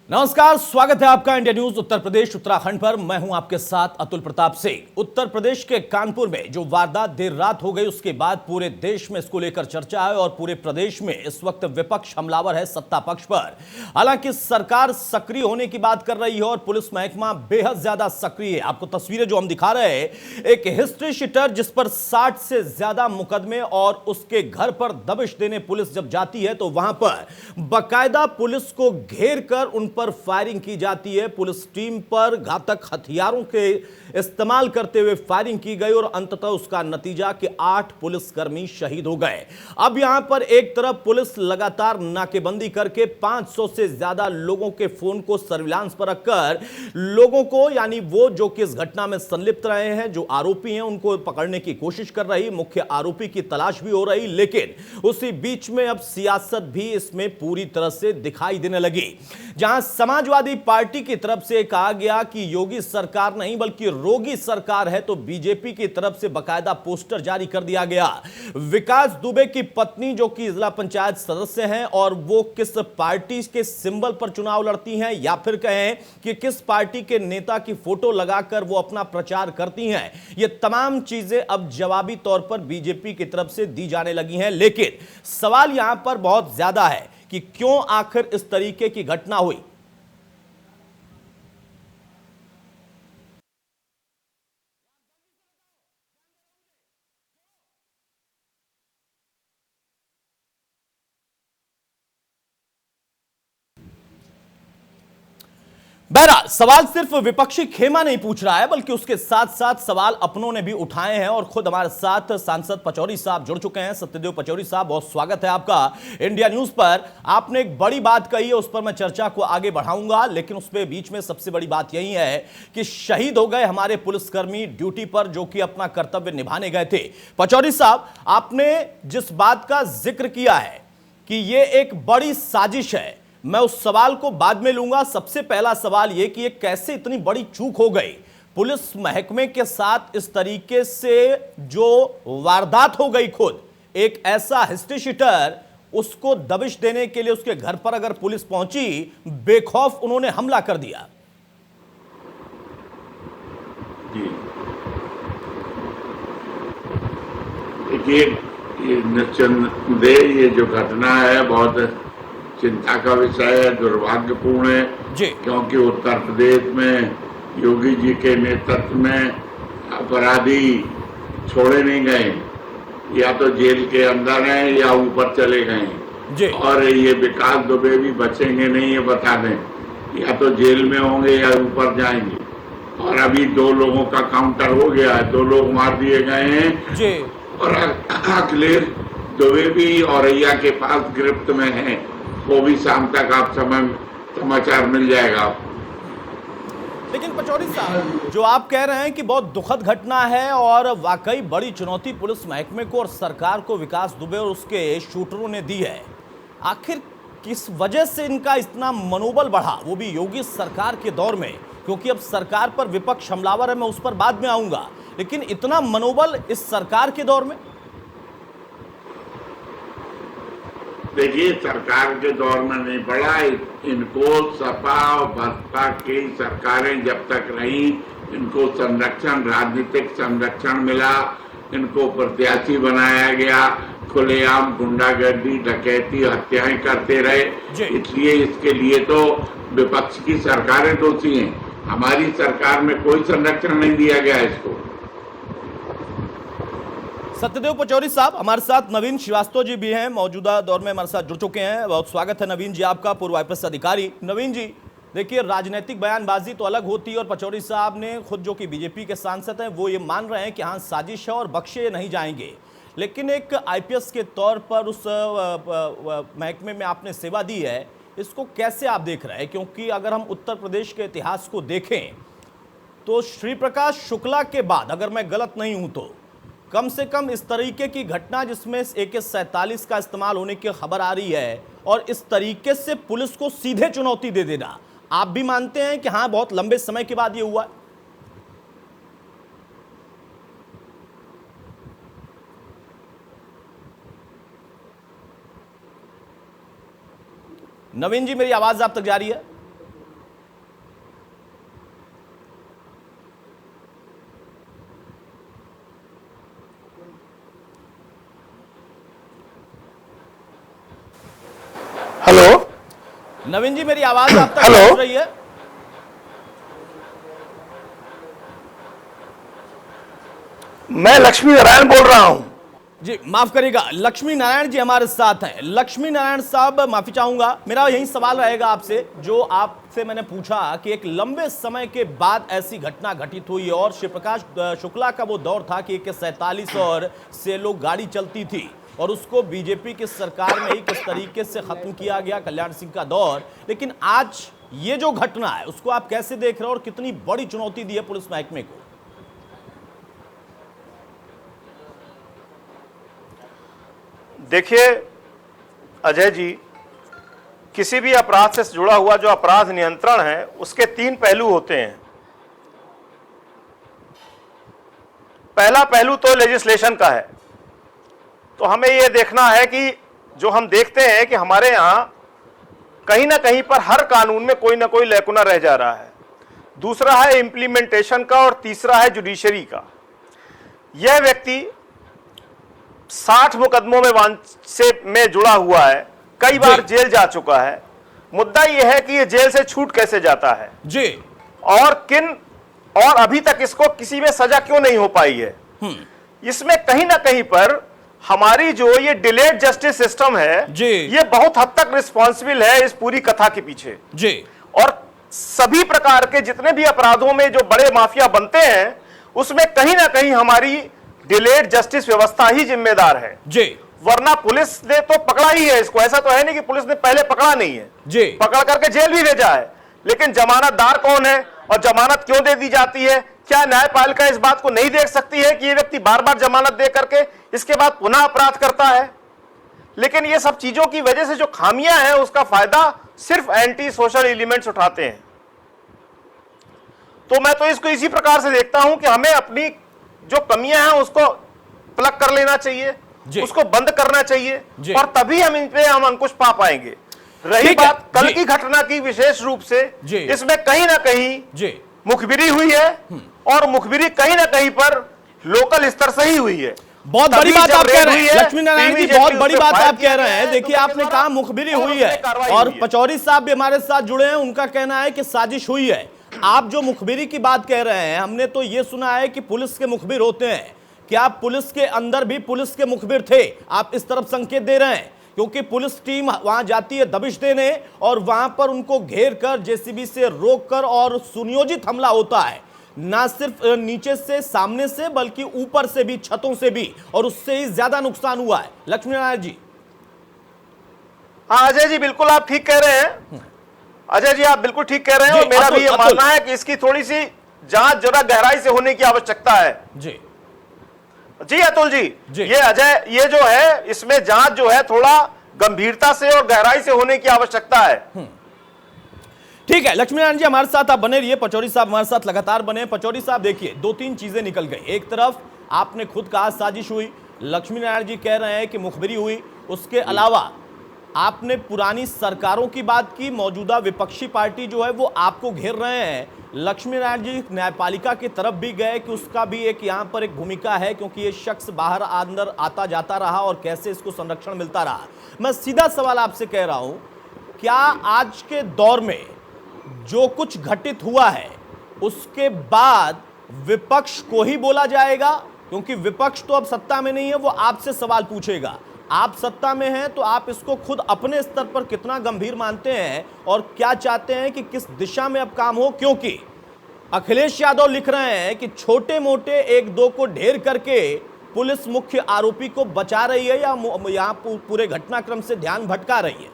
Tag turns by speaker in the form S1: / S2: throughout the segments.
S1: नमस्कार, स्वागत है आपका इंडिया न्यूज उत्तर प्रदेश उत्तराखंड पर। मैं हूं आपके साथ अतुल प्रताप सिंह। उत्तर प्रदेश के कानपुर में जो वारदात देर रात हो गई, उसके बाद पूरे देश में इसको लेकर चर्चा है और पूरे प्रदेश में इस वक्त विपक्ष हमलावर है सत्ता पक्ष पर। हालांकि सरकार सक्रिय होने की बात कर रही है और पुलिस महकमा बेहद ज्यादा सक्रिय है। आपको तस्वीरें जो हम दिखा रहे हैं, एक हिस्ट्री शीटर जिस पर 60 से ज्यादा मुकदमे और उसके घर पर दबिश देने पुलिस जब जाती है तो वहां पर बाकायदा पुलिस को घेर कर उन पर फायरिंग की जाती है। पुलिस टीम पर घातक हथियारों के इस्तेमाल करते हुए फायरिंग की गई और अंततः उसका नतीजा कि 8 पुलिसकर्मी शहीद हो गए। अब यहां पर एक तरफ पुलिस लगातार नाकेबंदी करके 500 से ज्यादा लोगों के फोन को सर्विलांस पर रखकर लोगों को, यानी वो जो कि इस घटना में संलिप्त रहे हैं, जो आरोपी हैं, उनको पकड़ने की कोशिश कर रही, मुख्य आरोपी की तलाश भी हो रही। लेकिन उसी बीच में अब सियासत भी इसमें पूरी तरह से दिखाई देने लगी, जहां समाजवादी पार्टी की तरफ से कहा गया कि योगी सरकार नहीं बल्कि रोगी सरकार है, तो बीजेपी की तरफ से बकायदा पोस्टर जारी कर दिया गया। विकास दुबे की पत्नी जो कि जिला पंचायत सदस्य हैं और वो किस पार्टी के सिंबल पर चुनाव लड़ती हैं या फिर कहें कि किस पार्टी के नेता की फोटो लगाकर वो अपना प्रचार करती हैं, ये तमाम चीजें अब जवाबी तौर पर बीजेपी की तरफ से दी जाने लगी हैं। लेकिन सवाल यहां पर बहुत ज्यादा है कि क्यों आखिर इस तरीके की घटना हुई। बहरहाल सवाल सिर्फ विपक्षी खेमा नहीं पूछ रहा है, बल्कि उसके साथ साथ सवाल अपनों ने भी उठाए हैं और खुद हमारे साथ सांसद पचौरी साहब जुड़ चुके हैं। सत्यदेव पचौरी साहब, बहुत स्वागत है आपका इंडिया न्यूज पर। आपने एक बड़ी बात कही है, उस पर मैं चर्चा को आगे बढ़ाऊंगा, लेकिन उसके बीच में सबसे बड़ी बात यही है कि शहीद हो गए हमारे पुलिसकर्मी ड्यूटी पर, जो कि अपना कर्तव्य निभाने गए थे। पचौरी साहब, आपने जिस बात का जिक्र किया है कि यह एक बड़ी साजिश है, मैं उस सवाल को बाद में लूंगा। सबसे पहला सवाल यह कि ये कैसे इतनी बड़ी चूक हो गई पुलिस महकमे के साथ, इस तरीके से जो वारदात हो गई, खुद एक ऐसा हिस्ट्री शीटर, उसको दबिश देने के लिए उसके घर पर अगर पुलिस पहुंची, बेखौफ उन्होंने हमला कर दिया।
S2: देखिए, निस्संदेह ये जो घटना है बहुत चिंता का विषय है, दुर्भाग्यपूर्ण है
S1: जी।
S2: क्योंकि उत्तर प्रदेश में योगी जी के नेतृत्व में अपराधी छोड़े नहीं गए, या तो जेल के अंदर हैं या ऊपर चले गए
S1: जी।
S2: और ये विकास दुबे भी बचेंगे नहीं, ये बता दें, या तो जेल में होंगे या ऊपर जाएंगे। और अभी 2 लोगों का काउंटर हो गया है, 2 लोग मार दिए गए हैं
S1: जी।
S2: और अखिलेश दुबे भी औरैया के पास गिरफ्त में है। वो भी शाम तक आप समाचार मिल जाएगा।
S1: लेकिन पचौरी साहब, जो आप कह रहे हैं कि बहुत दुखद घटना है और वाकई बड़ी चुनौती पुलिस महकमे को और सरकार को विकास दुबे और उसके शूटरों ने दी है, आखिर किस वजह से इनका इतना मनोबल बढ़ा, वो भी योगी सरकार के दौर में? क्योंकि अब सरकार पर विपक्ष हमलावर है, मैं उस पर बाद में आऊंगा, लेकिन इतना मनोबल इस सरकार के दौर में?
S2: देखिए, सरकार के दौर में नहीं पड़ा, इनको सपा और बसपा की सरकारें जब तक रही, इनको संरक्षण, राजनीतिक संरक्षण मिला, इनको प्रत्याशी बनाया गया, खुलेआम गुंडागर्दी, डकैती, हत्याएं करते रहे। इसलिए इसके लिए तो विपक्ष की सरकारें दोषी हैं। हमारी सरकार में कोई संरक्षण नहीं दिया गया इसको।
S1: सत्यदेव पचौरी साहब, हमारे साथ नवीन श्रीवास्तव जी भी हैं, मौजूदा दौर में हमारे साथ जुड़ चुके हैं। बहुत स्वागत है नवीन जी आपका, पूर्व आईपीएस अधिकारी। नवीन जी, देखिए, राजनीतिक बयानबाजी तो अलग होती है और पचौरी साहब ने खुद, जो कि बीजेपी के सांसद हैं, वो ये मान रहे हैं कि हाँ साजिश है और बख्शे नहीं जाएंगे। लेकिन एक आईपीएस के तौर पर उस महकमे में आपने सेवा दी है, इसको कैसे आप देख रहे हैं? क्योंकि अगर हम उत्तर प्रदेश के इतिहास को देखें तो श्री प्रकाश शुक्ला के बाद, अगर मैं गलत नहीं हूं तो, कम से कम इस तरीके की घटना जिसमें AK-47 का इस्तेमाल होने की खबर आ रही है और इस तरीके से पुलिस को सीधे चुनौती दे देना, आप भी मानते हैं कि हाँ बहुत लंबे समय के बाद ये हुआ? नवीन जी, मेरी आवाज आप तक जा रही है? नवीन जी, मेरी आवाज आप तक
S3: हेलो।
S1: पहुंच रही है?
S3: मैं लक्ष्मी नारायण बोल रहा हूं।
S1: जी माफ करिएगा, लक्ष्मी नारायण जी हमारे साथ हैं। लक्ष्मी नारायण साहब, माफी चाहूंगा, मेरा यही सवाल रहेगा आपसे जो आपसे मैंने पूछा कि एक लंबे समय के बाद ऐसी घटना घटित हुई और शिव प्रकाश शुक्ला का वो दौर था कि AK-47 और से लोग गाड़ी चलती थी और उसको बीजेपी की सरकार में ही किस तरीके से खत्म किया गया, कल्याण सिंह का दौर। लेकिन आज ये जो घटना है उसको आप कैसे देख रहे हो और कितनी बड़ी चुनौती दी है पुलिस महकमे को?
S3: देखिए अजय जी, किसी भी अपराध से जुड़ा हुआ जो अपराध नियंत्रण है उसके 3 पहलू होते हैं। पहला पहलू तो लेजिस्लेशन का है। तो हमें यह देखना है कि जो हम देखते हैं कि हमारे यहां कहीं ना कहीं पर हर कानून में कोई ना कोई लैकुना रह जा रहा है। दूसरा है इंप्लीमेंटेशन का और तीसरा है जुडिशरी का। यह व्यक्ति 60 मुकदमों में जुड़ा हुआ है, कई बार जेल जा चुका है। मुद्दा यह है कि यह जेल से छूट कैसे जाता है
S1: जी,
S3: और अभी तक इसको किसी में सजा क्यों नहीं हो पाई है। इसमें कहीं ना कहीं पर हमारी जो ये डिलेड जस्टिस सिस्टम है
S1: जी,
S3: ये बहुत हद तक रिस्पॉन्सिबल है इस पूरी कथा के पीछे
S1: जी।
S3: और सभी प्रकार के जितने भी अपराधों में जो बड़े माफिया बनते हैं उसमें कहीं ना कहीं हमारी डिलेड जस्टिस व्यवस्था ही जिम्मेदार है
S1: जी,
S3: वरना पुलिस ने तो पकड़ा ही है इसको। ऐसा तो है नहीं कि पुलिस ने पहले पकड़ा नहीं है,
S1: जी,
S3: पकड़ करके जेल भी भेजा है। लेकिन जमानतदार कौन है और जमानत क्यों दे दी जाती है? क्या न्यायपालिका इस बात को नहीं देख सकती है कि यह व्यक्ति बार बार जमानत दे करके इसके बाद पुनः अपराध करता है? लेकिन ये सब चीजों की वजह से जो खामियां हैं उसका फायदा सिर्फ एंटी सोशल एलिमेंट्स उठाते हैं। तो मैं तो इसको इसी प्रकार से देखता हूं कि हमें अपनी जो कमियां हैं उसको प्लग कर लेना चाहिए, उसको बंद करना चाहिए और तभी हम इन पे अंकुश पा पाएंगे। रही बात कल की घटना की विशेष रूप से, इसमें कहीं ना कहीं मुखबिरी हुई है और मुखबिरी कहीं ना कहीं पर लोकल स्तर से ही हुई है।
S1: बहुत बड़ी बात आप कह रहे हैं लक्ष्मी नारायण जी, बहुत बड़ी बात आप कह रहे हैं। देखिए आपने कहा मुखबिरी हुई है और पचौरी साहब भी हमारे साथ जुड़े हैं, उनका कहना है कि साजिश हुई है। आप जो मुखबिरी की बात कह रहे हैं, हमने तो ये सुना है कि पुलिस के मुखबिर होते हैं। क्या पुलिस के अंदर भी पुलिस के मुखबिर थे? आप इस तरफ संकेत दे रहे हैं क्योंकि पुलिस टीम वहां जाती है दबिश देने और वहां पर उनको घेर कर जेसीबी से रोककर और सुनियोजित हमला होता है, ना सिर्फ नीचे से सामने से बल्कि ऊपर से भी, छतों से भी, और उससे ही ज्यादा नुकसान हुआ है। लक्ष्मी नारायण जी।
S3: हाँ अजय जी, बिल्कुल आप ठीक कह रहे हैं। अजय जी आप बिल्कुल ठीक कह रहे हैं और मेरा भी ये मानना है कि इसकी थोड़ी सी जांच जरा गहराई से होने की आवश्यकता है।
S1: जी
S3: जी अतुल जी, ये अजय, ये जो है इसमें जांच जो है थोड़ा गंभीरता से और गहराई से होने की आवश्यकता है।
S1: ठीक है लक्ष्मी नारायण जी, हमारे साथ आप बने रहिए। पचौरी साहब हमारे साथ लगातार बने। पचौरी साहब देखिए, 2-3 चीजें निकल गई। एक तरफ आपने खुद कहा साजिश हुई, लक्ष्मी नारायण जी कह रहे हैं कि मुखबिरी हुई। उसके अलावा आपने पुरानी सरकारों की बात की, मौजूदा विपक्षी पार्टी जो है वो आपको घेर रहे हैं। लक्ष्मी नारायण जी न्यायपालिका की तरफ भी गए कि उसका भी एक यहाँ पर एक भूमिका है क्योंकि ये शख्स बाहर अंदर आता जाता रहा और कैसे इसको संरक्षण मिलता रहा। मैं सीधा सवाल आपसे कह रहा हूं, क्या आज के दौर में जो कुछ घटित हुआ है उसके बाद विपक्ष को ही बोला जाएगा? क्योंकि विपक्ष तो अब सत्ता में नहीं है, वो आपसे सवाल पूछेगा। आप सत्ता में हैं तो आप इसको खुद अपने स्तर पर कितना गंभीर मानते हैं और क्या चाहते हैं कि किस दिशा में अब काम हो? क्योंकि अखिलेश यादव लिख रहे हैं कि छोटे मोटे 1-2 को ढेर करके पुलिस मुख्य आरोपी को बचा रही है या यहां पूरे घटनाक्रम से ध्यान भटका रही है।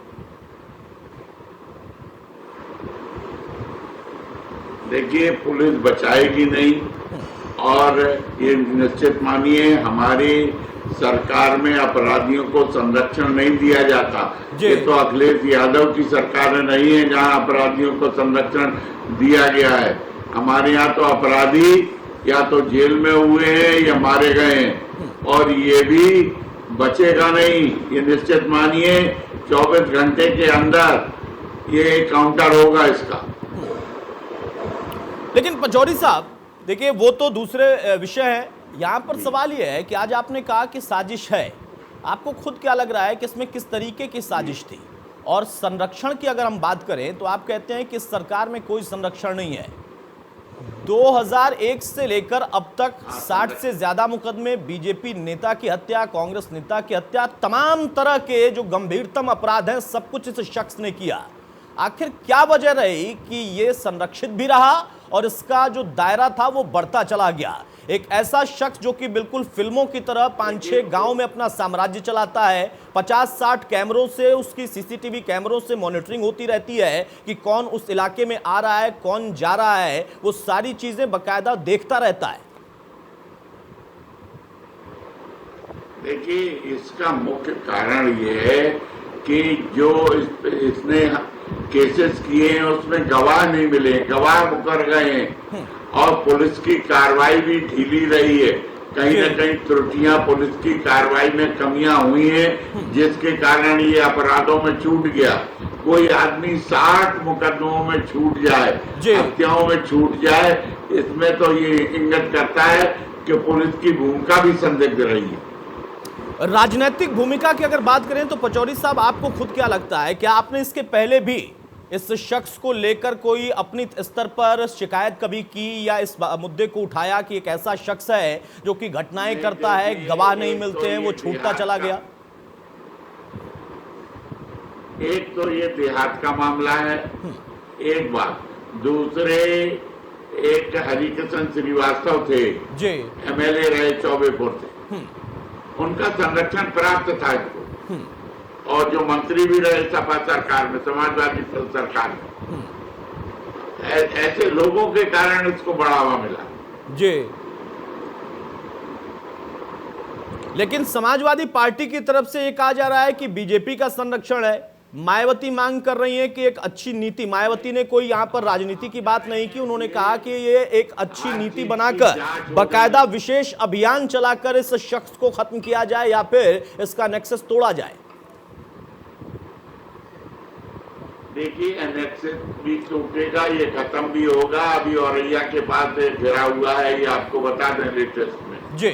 S2: देखिए, पुलिस बचाएगी नहीं और ये निश्चित मानिए हमारी सरकार में अपराधियों को संरक्षण नहीं दिया जाता। ये तो अखिलेश यादव की सरकार नहीं है जहां अपराधियों को संरक्षण दिया गया है। हमारे यहाँ तो अपराधी या तो जेल में हुए हैं या मारे गए हैं और ये भी बचेगा नहीं। ये निश्चित मानिए 24 घंटे के अंदर ये काउंटर होगा इसका।
S1: लेकिन पचौरी साहब देखिए, वो तो दूसरे विषय है। यहां पर सवाल यह है कि आज आपने कहा कि साजिश है, आपको खुद क्या लग रहा है कि इसमें किस तरीके की साजिश थी? और संरक्षण की अगर हम बात करें तो आप कहते हैं कि इस सरकार में कोई संरक्षण नहीं है। 2001 से लेकर अब तक 60 से ज्यादा मुकदमे, बीजेपी नेता की हत्या, कांग्रेस नेता की हत्या, तमाम तरह के जो गंभीरतम अपराध हैं सब कुछ इस शख्स ने किया। आखिर क्या वजह रही कि ये संरक्षित भी रहा और इसका जो दायरा था वो बढ़ता चला गया? एक ऐसा शख्स जो कि बिल्कुल फिल्मों की तरह 5-6 गांव में अपना साम्राज्य चलाता है, 50-60 कैमरों से, उसकी सीसीटीवी कैमरों से मॉनिटरिंग होती रहती है कि कौन उस इलाके में आ रहा है, कौन जा रहा है, वो सारी चीजें बकायदा देखता रहता है।
S2: देखिए, इसका मुख्य कारण ये है कि जो इसने केसेस किए हैं उसमें गवाह नहीं मिले, गवाह मुकर गए हैं और पुलिस की कार्रवाई भी ढीली रही है। कहीं न कहीं त्रुटियां पुलिस की कार्रवाई में कमियां हुई हैं, जिसके कारण ये अपराधों में छूट गया। कोई आदमी 60 मुकदमों में छूट जाए, हत्याओं में छूट जाए, इसमें तो ये इंगित करता है कि पुलिस की भूमिका भी संदिग्ध रही है।
S1: राजनीतिक भूमिका की अगर बात करें तो पचौरी साहब, आपको खुद क्या लगता है, क्या आपने इसके पहले भी इस शख्स को लेकर कोई अपनी स्तर पर शिकायत कभी की या इस मुद्दे को उठाया कि एक ऐसा शख्स है जो कि घटनाएं करता है, गवाह नहीं मिलते हैं, वो छूटता चला गया?
S2: एक तो ये देहात का मामला है, एक बात। दूसरे, एक हरिकिशन श्रीवास्तव थे जी, MLA रहे चौबेपुर से, उनका संरक्षण प्राप्त था इसको, और जो मंत्री भी रहे सपा सरकार में, समाजवादी सरकार में, ऐसे लोगों के कारण इसको बढ़ावा मिला
S1: जी। लेकिन समाजवादी पार्टी की तरफ से ये कहा जा रहा है कि बीजेपी का संरक्षण है। मायावती मांग कर रही है कि एक अच्छी नीति, मायावती ने कोई यहां पर राजनीति की बात नहीं की, उन्होंने कहा कि ये एक अच्छी नीति बनाकर बाकायदा विशेष अभियान चलाकर इस शख्स को खत्म किया जाए या फिर इसका नेक्सस तोड़ा जाए।
S2: देखिए, एनेक्सिस भी टूटेगा, ये खत्म भी होगा। अभी औरैया के पास घिरा हुआ है, ये आपको बता दें लेटेस्ट में
S1: जी।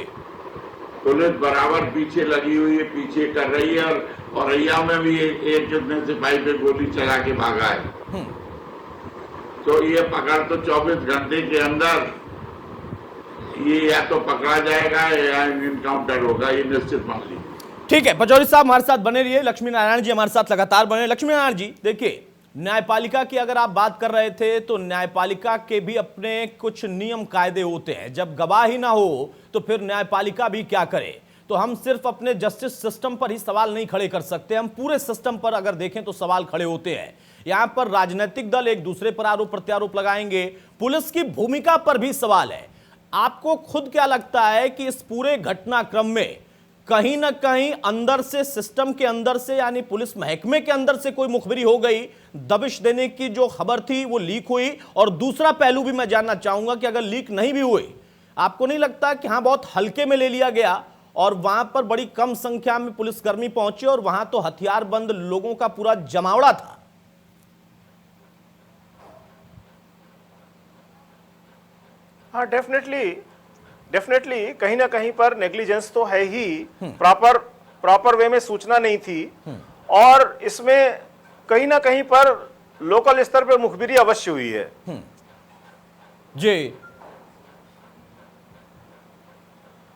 S2: पुलिस बराबर पीछे लगी हुई है, पीछे कर रही है, और औरैया में भी एक कितने सिपाही पे गोली चला के भागा है। तो ये पकड़ तो 24 घंटे के अंदर ये या तो पकड़ा जाएगा या इनकाउंटर होगा, ये निश्चित मान लीजिए।
S1: ठीक है, पचौरी साहब हमारे साथ बने रहिए। लक्ष्मी नारायण जी हमारे साथ लगातार बने। लक्ष्मी नारायण जी, देखिए, न्यायपालिका की अगर आप बात कर रहे थे तो न्यायपालिका के भी अपने कुछ नियम कायदे होते हैं। जब गवाह ही ना हो तो फिर न्यायपालिका भी क्या करे? तो हम सिर्फ अपने जस्टिस सिस्टम पर ही सवाल नहीं खड़े कर सकते, हम पूरे सिस्टम पर अगर देखें तो सवाल खड़े होते हैं। यहां पर राजनीतिक दल एक दूसरे पर आरोप प्रत्यारोप लगाएंगे, पुलिस की भूमिका पर भी सवाल है। आपको खुद क्या लगता है कि इस पूरे घटनाक्रम में कहीं ना कहीं अंदर से, सिस्टम के अंदर से, यानी पुलिस महकमे के अंदर से कोई मुखबिरी हो गई, दबिश देने की जो खबर थी वो लीक हुई? और दूसरा पहलू भी मैं जानना चाहूंगा कि अगर लीक नहीं भी हुई, आपको नहीं लगता कि हाँ बहुत हल्के में ले लिया गया और वहां पर बड़ी कम संख्या में पुलिसकर्मी पहुंचे और वहां तो हथियारबंद लोगों का पूरा जमावड़ा था?
S3: हाँ, डेफिनेटली कहीं ना कहीं पर नेग्लिजेंस तो है ही। प्रॉपर वे में सूचना नहीं थी, और इसमें कहीं ना कहीं पर लोकल स्तर पर मुखबिरी अवश्य हुई है
S1: जी।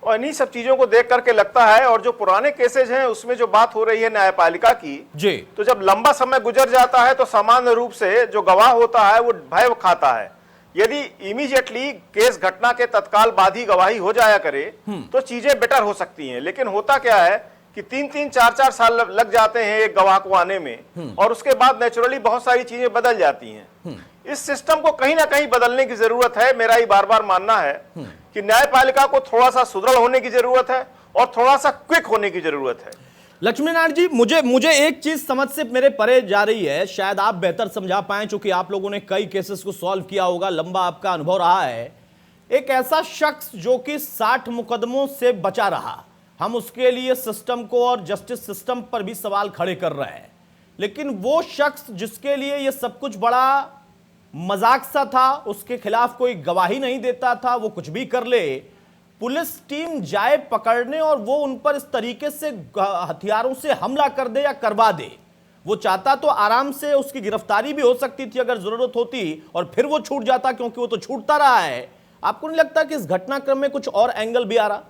S3: और इन्हीं सब चीजों को देख करके लगता है, और जो पुराने केसेज हैं उसमें जो बात हो रही है न्यायपालिका की
S1: जी,
S3: तो जब लंबा समय गुजर जाता है तो सामान्य रूप से जो गवाह होता है वो भय खाता है। यदि इमीडिएटली केस घटना के तत्काल बाद ही गवाही हो जाया करे तो चीजें बेटर हो सकती हैं। लेकिन होता क्या है कि 3-3, 4-4 साल लग जाते हैं एक गवाह को आने में, और उसके बाद नेचुरली बहुत सारी चीजें बदल जाती हैं। इस सिस्टम को कहीं ना कहीं बदलने की जरूरत है। मेरा ही बार बार मानना है कि न्यायपालिका को थोड़ा सा सुदृढ़ होने की जरूरत है और थोड़ा सा क्विक होने की जरूरत है।
S1: लक्ष्मी नारायण जी, मुझे एक चीज समझ से मेरे परे जा रही है, शायद आप बेहतर समझा पाए क्योंकि आप लोगों ने कई केसेस को सॉल्व किया होगा, लंबा आपका अनुभव रहा है। एक ऐसा शख्स जो कि 60 मुकदमों से बचा रहा, हम उसके लिए सिस्टम को और जस्टिस सिस्टम पर भी सवाल खड़े कर रहे हैं, लेकिन वो शख्स जिसके लिए ये सब कुछ बड़ा मजाक सा था, उसके खिलाफ कोई गवाही नहीं देता था, वो कुछ भी कर ले, पुलिस टीम जाए पकड़ने और वो उन पर इस तरीके से हथियारों से हमला कर दे या करवा दे, वो चाहता तो आराम से उसकी गिरफ्तारी भी हो सकती थी अगर जरूरत होती, और फिर वो छूट जाता, क्योंकि वो तो छूटता रहा है। आपको नहीं लगता कि इस घटनाक्रम में कुछ और एंगल भी आ रहा?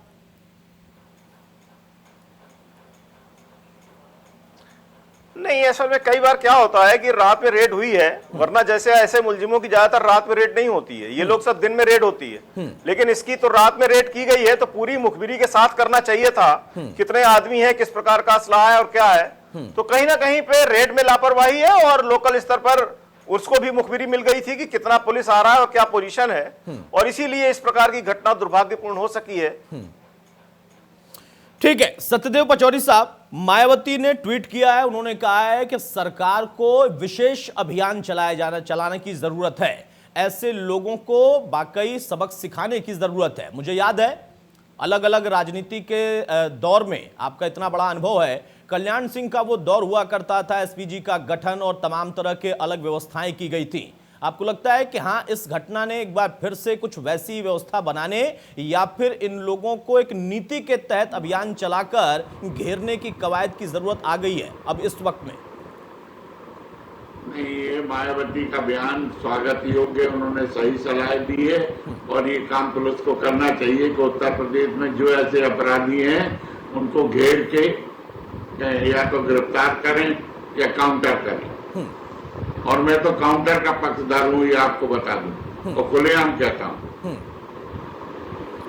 S3: नहीं, असल में कई बार क्या होता है कि रात में रेड हुई है, वरना जैसे ऐसे मुलजिमों की ज्यादातर रात में रेड नहीं होती है, ये लोग सब दिन में रेड होती है, लेकिन इसकी तो रात में रेड की गई है, तो पूरी मुखबिरी के साथ करना चाहिए था। कितने आदमी हैं, किस प्रकार का असलाह है और क्या है, तो कहीं ना कहीं पे रेड में लापरवाही है, और लोकल स्तर पर उसको भी मुखबिरी मिल गई थी कि कितना पुलिस आ रहा है और क्या पोजीशन है, और इसीलिए इस प्रकार की घटना दुर्भाग्यपूर्ण हो सकी है।
S1: ठीक है सत्यदेव पचौरी साहब, मायावती ने ट्वीट किया है, उन्होंने कहा है कि सरकार को विशेष अभियान चलाने की जरूरत है, ऐसे लोगों को वाकई सबक सिखाने की जरूरत है। मुझे याद है अलग अलग राजनीति के दौर में आपका इतना बड़ा अनुभव है, कल्याण सिंह का वो दौर हुआ करता था, एसपीजी का गठन और तमाम तरह के अलग व्यवस्थाएं की गई थी। आपको लगता है कि हाँ इस घटना ने एक बार फिर से कुछ वैसी व्यवस्था बनाने, या फिर इन लोगों को एक नीति के तहत अभियान चलाकर घेरने की कवायद की जरूरत आ गई है अब इस वक्त में?
S2: नहीं, ये मायावती का बयान स्वागत योग्य, उन्होंने सही सलाह दी है, और ये काम पुलिस को करना चाहिए कि उत्तर प्रदेश में जो ऐसे अपराधी हैं उनको घेर के या तो गिरफ्तार करें या काउंटर करें। और मैं तो काउंटर का पक्षधर हूं, ये आपको बता दूं, और खुलेआम कहता हूं।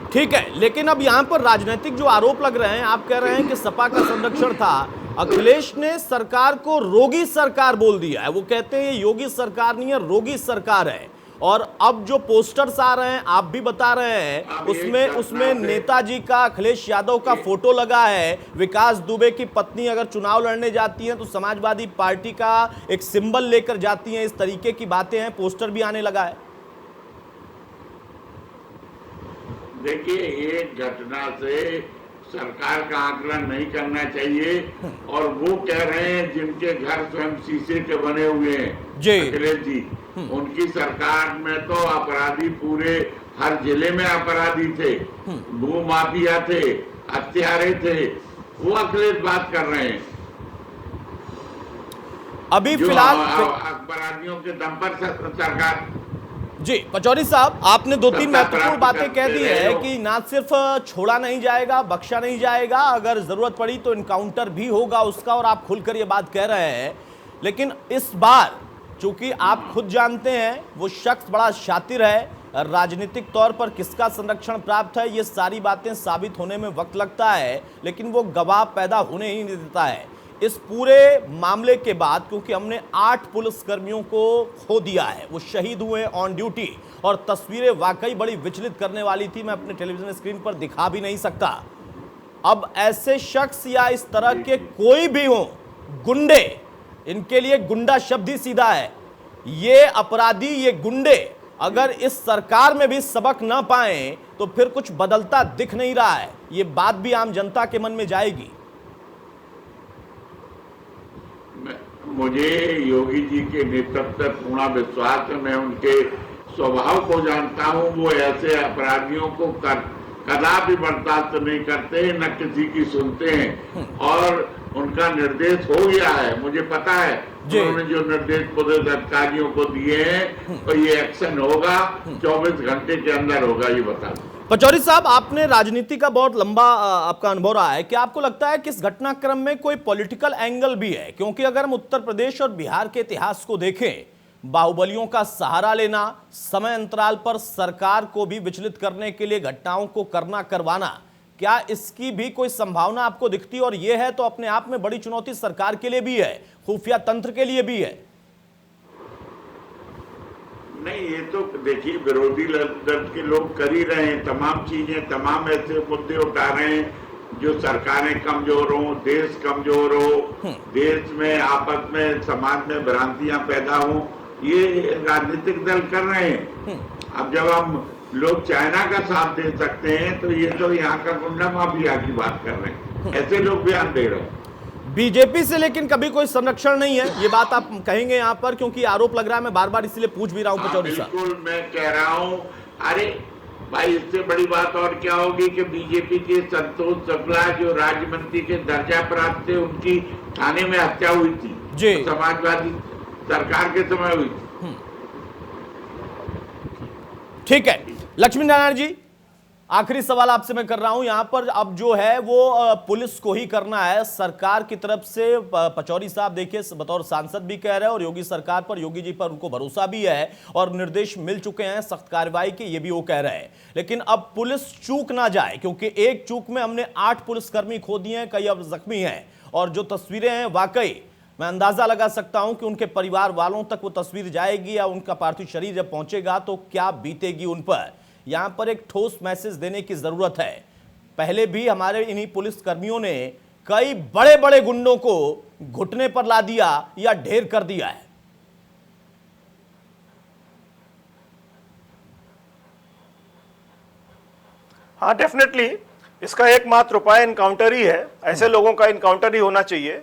S1: ठीक है, लेकिन अब यहां पर राजनीतिक जो आरोप लग रहे हैं, आप कह रहे हैं कि सपा का संरक्षण था, अखिलेश ने सरकार को रोगी सरकार बोल दिया है। वो कहते हैं ये योगी सरकार नहीं है, रोगी सरकार है। और अब जो पोस्टर्स आ रहे हैं, आप भी बता रहे हैं, उसमें नेताजी का, अखिलेश यादव का फोटो लगा है। विकास दुबे की पत्नी अगर चुनाव लड़ने जाती हैं तो समाजवादी पार्टी का एक सिंबल लेकर जाती हैं, इस तरीके की बातें हैं, पोस्टर भी आने लगा है।
S2: देखिए, एक घटना से सरकार का आकलन नहीं करना चाहिए, और वो कह रहे हैं जिनके घर स्वयं शीशे के बने हुए हैं
S1: जी,
S2: अखिलेश जी, उनकी सरकार में तो अपराधी पूरे हर जिले में अपराधी थे, भू माफिया थे, हत्यारे थे, वो अखिलेश बात कर रहे हैं।
S1: अभी फिलहाल
S2: अपराधियों के दम पर सरकार।
S1: जी पचौरी साहब, आपने दो तीन महत्वपूर्ण बातें कह दी है कि ना सिर्फ छोड़ा नहीं जाएगा, बख्शा नहीं जाएगा, अगर जरूरत पड़ी तो इनकाउंटर भी होगा उसका, और आप खुलकर ये बात कह रहे हैं। लेकिन इस बार चूंकि आप खुद जानते हैं वो शख्स बड़ा शातिर है, राजनीतिक तौर पर किसका संरक्षण प्राप्त है, ये सारी बातें साबित होने में वक्त लगता है, लेकिन वो गवाह पैदा होने ही नहीं देता है। इस पूरे मामले के बाद, क्योंकि हमने 8 पुलिसकर्मियों को खो दिया है, वो शहीद हुए ऑन ड्यूटी, और तस्वीरें वाकई बड़ी विचलित करने वाली थी, मैं अपने टेलीविजन स्क्रीन पर दिखा भी नहीं सकता। अब ऐसे शख्स या इस तरह के कोई भी हो, गुंडे, इनके लिए गुंडा शब्द ही सीधा है, ये अपराधी, ये गुंडे अगर इस सरकार में भी सबक ना पाए तो फिर कुछ बदलता दिख नहीं रहा है। ये बात भी आम जनता के मन में जाएगी।
S2: मुझे योगी जी के नेतृत्व पर पूर्ण विश्वास है, मैं उनके स्वभाव को जानता हूं, वो ऐसे अपराधियों को कदापि बर्दाश्त नहीं करते, न किसी की सुनते हैं, और उनका निर्देश हो गया है, मुझे पता है उन्होंने जो निर्देश पुलिस अधिकारियों को दिए हैं, तो ये एक्शन होगा, 24 घंटे के अंदर होगा, ये बता दूं।
S1: पचौरी साहब, आपने राजनीति का बहुत लंबा आपका अनुभव रहा है, क्या आपको लगता है कि इस घटनाक्रम में कोई पॉलिटिकल एंगल भी है? क्योंकि अगर हम उत्तर प्रदेश और बिहार के इतिहास को देखें, बाहुबलियों का सहारा लेना, समय अंतराल पर सरकार को भी विचलित करने के लिए घटनाओं को करवाना, क्या इसकी भी कोई संभावना आपको दिखती? और यह है तो अपने आप में बड़ी चुनौती सरकार के लिए भी है, खुफिया तंत्र के लिए भी है।
S2: नहीं, ये तो देखिए विरोधी दल के लोग कर ही रहे हैं, तमाम चीजें, तमाम ऐसे मुद्दे उठा रहे हैं जो सरकारें कमजोर हो, देश कमजोर हो, देश में आपस में समाज में भ्रांतियां पैदा हो, ये राजनीतिक दल कर रहे हैं। अब जब हम लोग चाइना का साथ दे सकते हैं, तो ये तो यहाँ का गुंडा माफिया की बात कर रहे हैं, ऐसे लोग बयान दे रहे हैं।
S1: बीजेपी से लेकिन कभी कोई संरक्षण नहीं है, ये बात आप कहेंगे यहाँ पर? क्योंकि आरोप लग रहा है, मैं बार बार इसलिए पूछ भी रहा हूँ पचौरी साहब।
S2: बिल्कुल, मैं कह रहा हूँ, अरे भाई इससे बड़ी बात और क्या होगी कि बीजेपी के संतोष शुक्ला जो राज्य मंत्री के दर्जा प्राप्त थे, उनकी थाने में हत्या हुई थी
S1: जी।
S2: समाजवादी सरकार के समय हुई।
S1: ठीक है लक्ष्मी नारायण जी, आखिरी सवाल आपसे मैं कर रहा हूं यहां पर। अब जो है वो पुलिस को ही करना है सरकार की तरफ से। पचौरी साहब देखिए बतौर सांसद भी कह रहे हैं और योगी सरकार पर, योगी जी पर उनको भरोसा भी है और निर्देश मिल चुके हैं सख्त कार्रवाई के, ये भी वो कह रहे हैं। लेकिन अब पुलिस चूक ना जाए, क्योंकि एक चूक में हमने 8 पुलिसकर्मी खो दिए हैं, कई अब जख्मी हैं। और जो तस्वीरें हैं वाकई मैं अंदाजा लगा सकता हूं कि उनके परिवार वालों तक वो तस्वीर जाएगी या उनका पार्थिव शरीर जब पहुंचेगा तो क्या बीतेगी उन पर। यहां पर एक ठोस मैसेज देने की जरूरत है। पहले भी हमारे इन्हीं पुलिस कर्मियों ने कई बड़े बड़े गुंडों को घुटने पर ला दिया या ढेर कर दिया है।
S3: हाँ डेफिनेटली इसका एकमात्र उपाय इनकाउंटर ही है। ऐसे लोगों का इनकाउंटर ही होना चाहिए।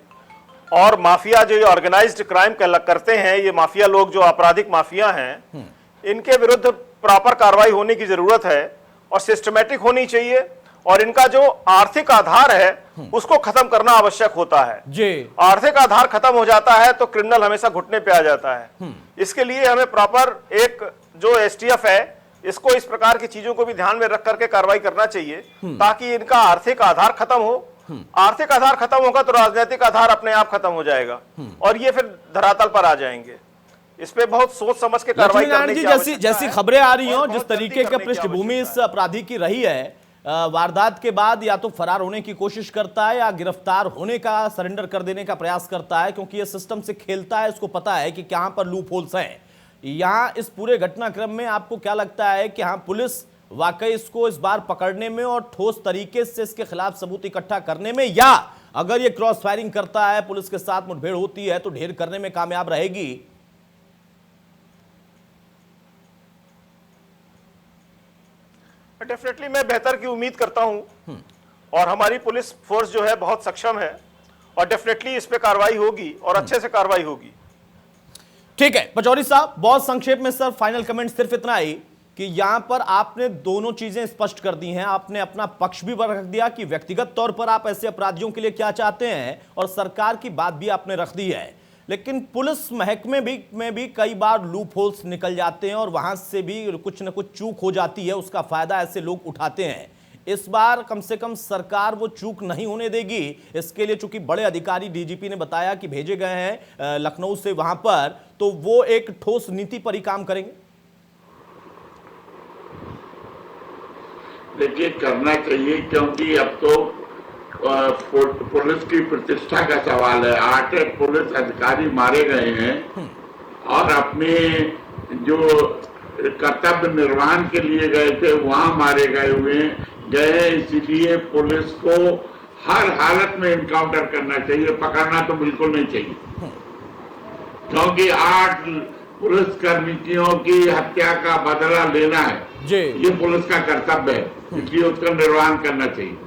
S3: और माफिया जो ये ऑर्गेनाइज्ड क्राइम करते हैं, ये माफिया लोग जो आपराधिक माफिया हैं, इनके विरुद्ध प्रॉपर कार्रवाई होने की जरूरत है और सिस्टमैटिक होनी चाहिए। और इनका जो आर्थिक आधार है उसको खत्म करना आवश्यक होता है
S1: जी।
S3: आर्थिक आधार खत्म हो जाता है तो क्रिमिनल हमेशा घुटने पे आ जाता है। इसके लिए हमें प्रॉपर एक जो एसटीएफ है इसको इस प्रकार की चीजों को भी ध्यान में रख करके कार्रवाई करना चाहिए ताकि इनका आर्थिक आधार खत्म हो। आर्थिक आधार खत्म होगा तो राजनीतिक आधार अपने आप खत्म हो जाएगा और ये फिर धरातल पर आ जाएंगे। इस पे बहुत सोच समझ के कार्रवाई करने की आवश्यकता है।
S1: जैसी खबरें आ रही हो, जिस तरीके की पृष्ठभूमि इस अपराधी की रही है, वारदात के बाद या तो फरार होने की कोशिश करता है या गिरफ्तार होने का, सरेंडर कर देने का प्रयास करता है, क्योंकि ये सिस्टम से खेलता है। इसको पता है कि कहां पर लूप होल्स हैं। यहां इस पूरे घटनाक्रम में आपको क्या लगता है कि हाँ पुलिस वाकई इसको इस बार पकड़ने में और ठोस तरीके से इसके खिलाफ सबूत इकट्ठा करने में, या अगर ये क्रॉस फायरिंग करता है, पुलिस के साथ मुठभेड़ होती है तो ढेर करने में कामयाब रहेगी?
S3: डेफिनेटली मैं बेहतर की उम्मीद करता हूं और हमारी पुलिस फोर्स जो है बहुत सक्षम है और डेफिनेटली इस पे कार्रवाई होगी और अच्छे से कार्रवाई होगी।
S1: ठीक है पचौरी साहब, बहुत संक्षेप में सर फाइनल कमेंट सिर्फ इतना ही कि यहां पर आपने दोनों चीजें स्पष्ट कर दी हैं। आपने अपना पक्ष भी रख दिया कि व्यक्तिगत तौर पर आप ऐसे अपराधियों के लिए क्या चाहते हैं और सरकार की बात भी आपने रख दी है। लेकिन पुलिस महकमे में भी कई बार लूप होल्स निकल जाते हैं और वहां से भी कुछ न कुछ चूक हो जाती है, उसका फायदा ऐसे लोग उठाते हैं। इस बार कम से कम सरकार वो चूक नहीं होने देगी। इसके लिए चूंकि बड़े अधिकारी डीजीपी ने बताया कि भेजे गए हैं लखनऊ से वहां पर, तो वो एक ठोस नीति पर ही काम करेंगे।
S2: देखिए करना चाहिए, क्योंकि अब तो पुलिस की प्रतिष्ठा का सवाल है। 8 पुलिस अधिकारी मारे गए हैं और अपने जो कर्तव्य निर्वहन के लिए गए थे वहां मारे गए हैं। इसीलिए पुलिस को हर हालत में इनकाउंटर करना चाहिए, पकड़ना तो बिल्कुल नहीं चाहिए, क्योंकि 8 पुलिसकर्मियों की हत्या का बदला लेना है
S1: जी,
S2: ये पुलिस का कर्तव्य है, इसलिए उसका निर्वहन करना चाहिए।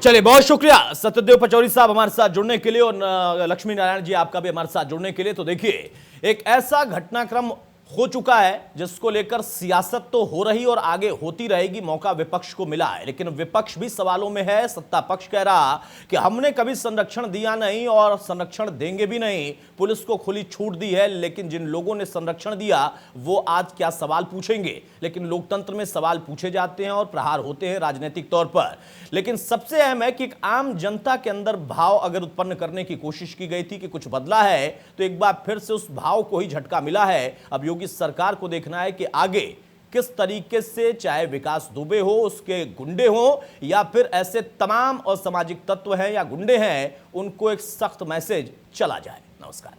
S1: चलिए बहुत शुक्रिया सत्यदेव पचौरी साहब हमारे साथ जुड़ने के लिए और लक्ष्मी नारायण जी आपका भी हमारे साथ जुड़ने के लिए। तो देखिए एक ऐसा घटनाक्रम हो चुका है जिसको लेकर सियासत तो हो रही और आगे होती रहेगी। मौका विपक्ष को मिला है, लेकिन विपक्ष भी सवालों में है। सत्ता पक्ष कह रहा कि हमने कभी संरक्षण दिया नहीं और संरक्षण देंगे भी नहीं, पुलिस को खुली छूट दी है। लेकिन जिन लोगों ने संरक्षण दिया वो आज क्या सवाल पूछेंगे? लेकिन लोकतंत्र में सवाल पूछे जाते हैं और प्रहार होते हैं राजनीतिक तौर पर। लेकिन सबसे अहम है कि एक आम जनता के अंदर भाव अगर उत्पन्न करने की कोशिश की गई थी कि कुछ बदला है, तो एक बार फिर से उस भाव को ही झटका मिला है। अब योगी सरकार को देखना है कि आगे किस तरीके से, चाहे विकास दुबे हो, उसके गुंडे हो या फिर ऐसे तमाम असामाजिक तत्व हैं या गुंडे हैं, उनको एक सख्त मैसेज चला जाए। नमस्कार।